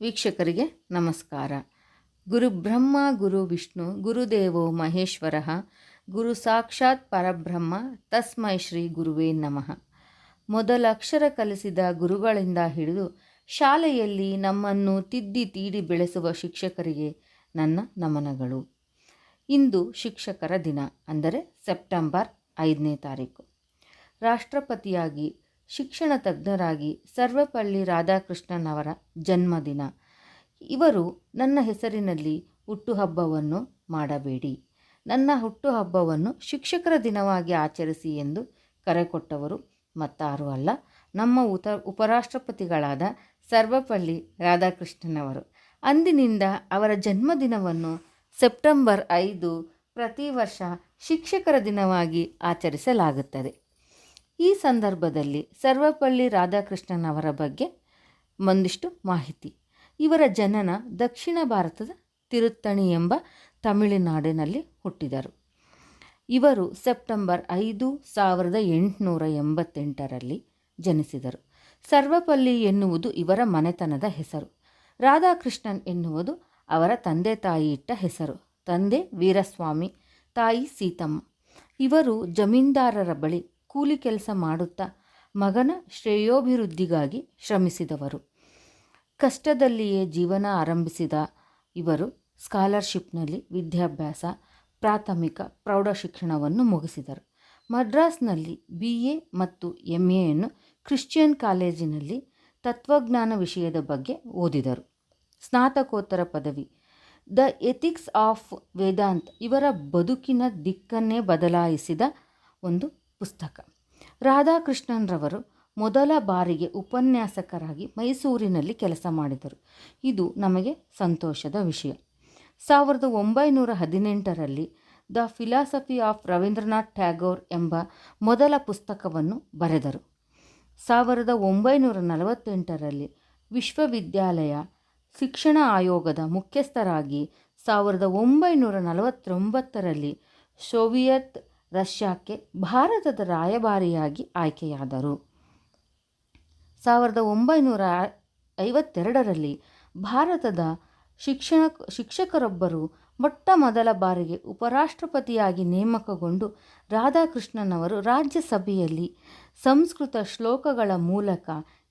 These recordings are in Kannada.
ವೀಕ್ಷಕರಿಗೆ ನಮಸ್ಕಾರ. ಗುರು ಬ್ರಹ್ಮ ಗುರು ವಿಷ್ಣು ಗುರುದೇವೋ ಮಹೇಶ್ವರ ಗುರು ಸಾಕ್ಷಾತ್ ಪರಬ್ರಹ್ಮ ತಸ್ಮೈ ಶ್ರೀ ಗುರುವೇ ನಮಃ. ಮೊದಲ ಅಕ್ಷರ ಕಲಿಸಿದ ಗುರುಗಳಿಂದ ಹಿಡಿದು ಶಾಲೆಯಲ್ಲಿ ನಮ್ಮನ್ನು ತಿದ್ದಿ ತೀಡಿ ಬೆಳೆಸುವ ಶಿಕ್ಷಕರಿಗೆ ನನ್ನ ನಮನಗಳು. ಇಂದು ಶಿಕ್ಷಕರ ದಿನ, ಅಂದರೆ ಸೆಪ್ಟೆಂಬರ್ 5ನೇ ತಾರೀಕು. ರಾಷ್ಟ್ರಪತಿಯಾಗಿ, ಶಿಕ್ಷಣ ತಜ್ಞರಾಗಿ ಸರ್ವಪಲ್ಲಿ ರಾಧಾಕೃಷ್ಣನ್ ಅವರ ಜನ್ಮದಿನ. ಇವರು ನನ್ನ ಹೆಸರಿನಲ್ಲಿ ಹುಟ್ಟುಹಬ್ಬವನ್ನು ಮಾಡಬೇಡಿ, ನನ್ನ ಹುಟ್ಟುಹಬ್ಬವನ್ನು ಶಿಕ್ಷಕರ ದಿನವಾಗಿ ಆಚರಿಸಿ ಎಂದು ಕರೆ ಕೊಟ್ಟವರು ಮತ್ತಾರೂ ಅಲ್ಲ, ನಮ್ಮ ಉಪರಾಷ್ಟ್ರಪತಿಗಳಾದ ಸರ್ವಪಲ್ಲಿ ರಾಧಾಕೃಷ್ಣನ್ ಅವರು. ಅಂದಿನಿಂದ ಅವರ ಜನ್ಮದಿನವನ್ನು ಸೆಪ್ಟೆಂಬರ್ 5 ಪ್ರತಿ ವರ್ಷ ಶಿಕ್ಷಕರ ದಿನವಾಗಿ ಆಚರಿಸಲಾಗುತ್ತದೆ. ಈ ಸಂದರ್ಭದಲ್ಲಿ ಸರ್ವಪಲ್ಲಿ ರಾಧಾಕೃಷ್ಣನ್ ಅವರ ಬಗ್ಗೆ ಒಂದಿಷ್ಟು ಮಾಹಿತಿ. ಇವರ ಜನನ ದಕ್ಷಿಣ ಭಾರತದ ತಿರುತ್ತಣಿ ಎಂಬ ತಮಿಳುನಾಡಿನಲ್ಲಿ ಹುಟ್ಟಿದರು. ಇವರು ಸೆಪ್ಟೆಂಬರ್ 5, 1888ರಲ್ಲಿ ಜನಿಸಿದರು. ಸರ್ವಪಲ್ಲಿ ಎನ್ನುವುದು ಇವರ ಮನೆತನದ ಹೆಸರು. ರಾಧಾಕೃಷ್ಣನ್ ಎನ್ನುವುದು ಅವರ ತಂದೆ ತಾಯಿ ಇಟ್ಟ ಹೆಸರು. ತಂದೆ ವೀರಸ್ವಾಮಿ, ತಾಯಿ ಸೀತಮ್ಮ. ಇವರು ಜಮೀನ್ದಾರರ ಬಳಿ ಕೂಲಿ ಕೆಲಸ ಮಾಡುತ್ತಾ ಮಗನ ಶ್ರೇಯೋಭಿವೃದ್ಧಿಗಾಗಿ ಶ್ರಮಿಸಿದವರು. ಕಷ್ಟದಲ್ಲಿಯೇ ಜೀವನ ಆರಂಭಿಸಿದ ಇವರು ಸ್ಕಾಲರ್ಶಿಪ್ನಲ್ಲಿ ವಿದ್ಯಾಭ್ಯಾಸ, ಪ್ರಾಥಮಿಕ ಪ್ರೌಢ ಶಿಕ್ಷಣವನ್ನು ಮುಗಿಸಿದರು. ಮದ್ರಾಸ್ನಲ್ಲಿ BA ಮತ್ತು MAಯನ್ನು ಕ್ರಿಶ್ಚಿಯನ್ ಕಾಲೇಜಿನಲ್ಲಿ ತತ್ವಜ್ಞಾನ ವಿಷಯದ ಬಗ್ಗೆ ಓದಿದರು. ಸ್ನಾತಕೋತ್ತರ ಪದವಿ ದ ಎಥಿಕ್ಸ್ ಆಫ್ ವೇದಾಂತ್ ಇವರ ಬದುಕಿನ ದಿಕ್ಕನ್ನೇ ಬದಲಾಯಿಸಿದ ಒಂದು ಪುಸ್ತಕ. ರಾಧಾಕೃಷ್ಣನ್ರವರು ಮೊದಲ ಬಾರಿಗೆ ಉಪನ್ಯಾಸಕರಾಗಿ ಮೈಸೂರಿನಲ್ಲಿ ಕೆಲಸ ಮಾಡಿದರು. ಇದು ನಮಗೆ ಸಂತೋಷದ ವಿಷಯ. 1918ರಲ್ಲಿ the philosophy of Rabindranath Tagore ಎಂಬ ಮೊದಲ ಪುಸ್ತಕವನ್ನು ಬರೆದರು. 1948ರಲ್ಲಿ ವಿಶ್ವವಿದ್ಯಾಲಯ ಶಿಕ್ಷಣ ಆಯೋಗದ ಮುಖ್ಯಸ್ಥರಾಗಿ, 1949ರಲ್ಲಿ ಸೋವಿಯತ್ ರಷ್ಯಾಕ್ಕೆ ಭಾರತದ ರಾಯಭಾರಿಯಾಗಿ ಆಯ್ಕೆಯಾದರು. 1952ರಲ್ಲಿ ಭಾರತದ ಶಿಕ್ಷಕರೊಬ್ಬರು ಮೊಟ್ಟ ಮೊದಲ ಬಾರಿಗೆ ಉಪರಾಷ್ಟ್ರಪತಿಯಾಗಿ ನೇಮಕಗೊಂಡು ರಾಧಾಕೃಷ್ಣನ್ ಅವರು ರಾಜ್ಯಸಭೆಯಲ್ಲಿ ಸಂಸ್ಕೃತ ಶ್ಲೋಕಗಳ ಮೂಲಕ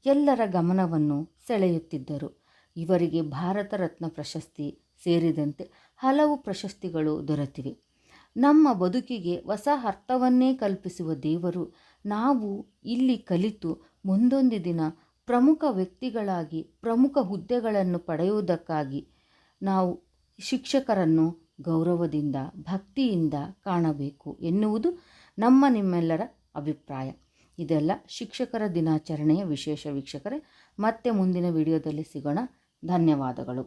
ಎಲ್ಲರ ಗಮನವನ್ನು ಸೆಳೆಯುತ್ತಿದ್ದರು. ಇವರಿಗೆ ಭಾರತ ರತ್ನ ಪ್ರಶಸ್ತಿ ಸೇರಿದಂತೆ ಹಲವು ಪ್ರಶಸ್ತಿಗಳು ದೊರೆತಿವೆ. ನಮ್ಮ ಬದುಕಿಗೆ ಹೊಸ ಅರ್ಥವನ್ನೇ ಕಲ್ಪಿಸುವ ದೇವರು ನಾವು ಇಲ್ಲಿ ಕಲಿತು ಮುಂದೊಂದು ದಿನ ಪ್ರಮುಖ ವ್ಯಕ್ತಿಗಳಾಗಿ ಪ್ರಮುಖ ಹುದ್ದೆಗಳನ್ನು ಪಡೆಯುವುದಕ್ಕಾಗಿ ನಾವು ಶಿಕ್ಷಕರನ್ನು ಗೌರವದಿಂದ ಭಕ್ತಿಯಿಂದ ಕಾಣಬೇಕು ಎನ್ನುವುದು ನಿಮ್ಮೆಲ್ಲರ ಅಭಿಪ್ರಾಯ. ಇದೆಲ್ಲ ಶಿಕ್ಷಕರ ದಿನಾಚರಣೆಯ ವಿಶೇಷ. ವೀಕ್ಷಕರೇ, ಮತ್ತೆ ಮುಂದಿನ ವಿಡಿಯೋದಲ್ಲಿ ಸಿಗೋಣ. ಧನ್ಯವಾದಗಳು.